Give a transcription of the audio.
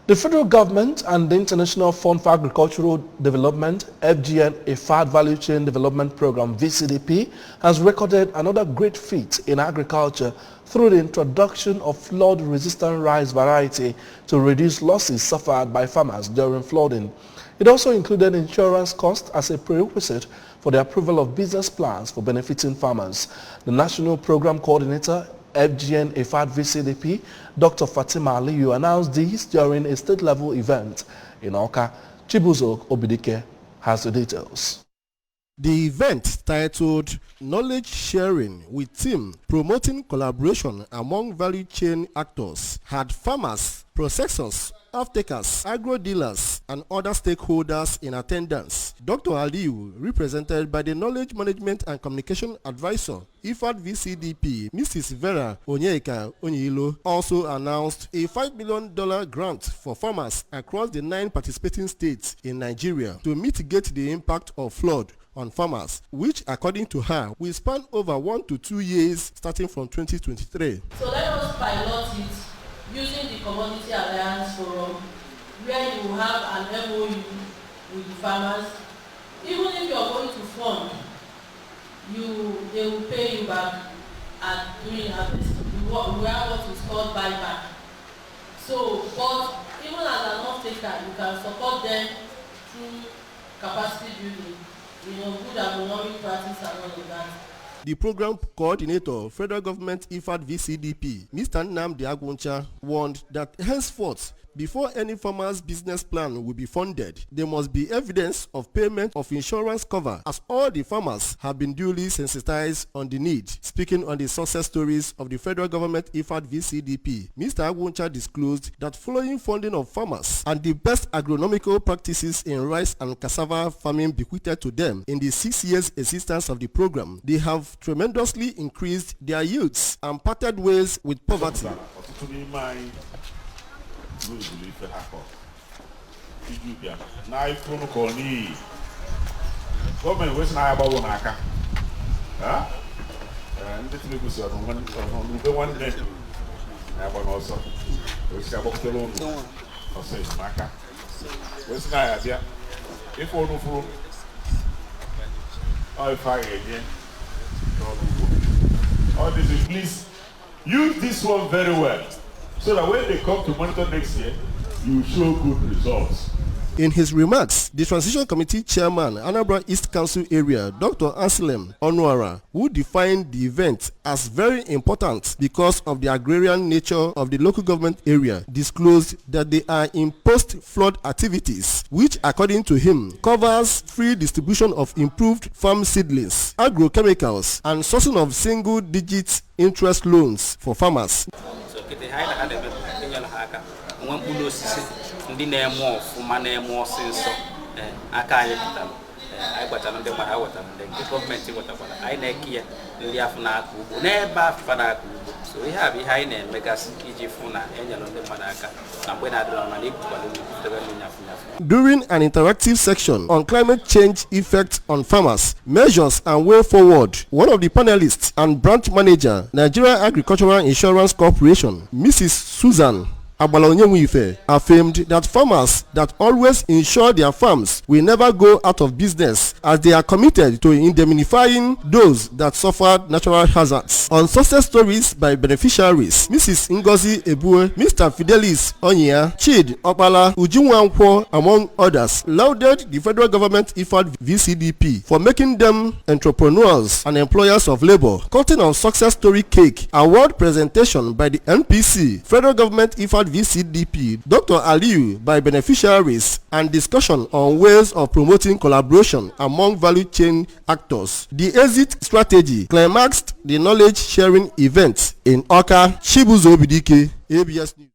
The federal government and the International Fund for Agricultural Development, FGN IFAD Value Chain Development Program, VCDP, has recorded another great feat in agriculture through the introduction of flood-resistant rice variety to reduce losses suffered by farmers during flooding. It also included insurance costs as a prerequisite for the approval of business plans for benefiting farmers. The National Program Coordinator, FGN IFAD VCDP, Dr. Fatima Aliyu, announced this during a state-level event in Awka. Chibuzo Obidike has the details. The event, titled Knowledge Sharing with Team Promoting Collaboration Among Value Chain Actors, had farmers, processors, off-takers, agro-dealers, and other stakeholders in attendance. Dr. Aliyu, represented by the Knowledge Management and Communication Advisor, IFAD VCDP, Mrs. Vera Onyeka Onyilo, also announced a $5 million grant for farmers across the 9 participating states in Nigeria to mitigate the impact of flood on farmers, which, according to her, will span over 1 to 2 years starting from 2023. So let us pilot it using the Commodity Alliance Forum, where you have an MOU with the farmers. Even if you are going to fund, they will pay you back during harvest. We have what is called buyback. So, but even as an off-taker, you can support them through capacity building, good agronomic practice and all of that. The program coordinator, Federal Government IFAD VCDP, Mr. Nnamdi Agwuncha, warned that henceforth, before any farmer's business plan will be funded, there must be evidence of payment of insurance cover, as all the farmers have been duly sensitized on the need. Speaking on the success stories of the Federal Government IFAD VCDP, Mr. Agwuncha disclosed that following funding of farmers and the best agronomical practices in rice and cassava farming bequeathed to them in the 6 years existence of the program, they have tremendously increased their yields and parted ways with poverty. Please use this one very well, so that when they come to monitor next year, you show good results. In his remarks, the Transition Committee Chairman, Anambra East Council Area, Dr. Anselm Onuara, who defined the event as very important because of the agrarian nature of the local government area, disclosed that they are in post-flood activities, which, according to him, covers free distribution of improved farm seedlings, agrochemicals, and sourcing of single-digit interest loans for farmers. During an interactive section on climate change effects on farmers, measures and way forward, one of the panelists and branch manager, Nigeria Agricultural Insurance Corporation, Mrs. Susan Abalonyewife, affirmed that farmers that always insure their farms will never go out of business, as they are committed to indemnifying those that suffered natural hazards. On success stories by beneficiaries, Mrs. Ngozi Ebue, Mr. Fidelis Onyia, Chid Opala, Ujunwankwo, among others, lauded the federal government IFAD VCDP for making them entrepreneurs and employers of labor. Cutting on success story cake, award presentation by the NPC, federal government IFAD VCDP, Dr. Aliyu by beneficiaries, and discussion on ways of promoting collaboration among value chain actors. The exit strategy climaxed the knowledge sharing event in Awka. Chibuzo Obidike, ABS News.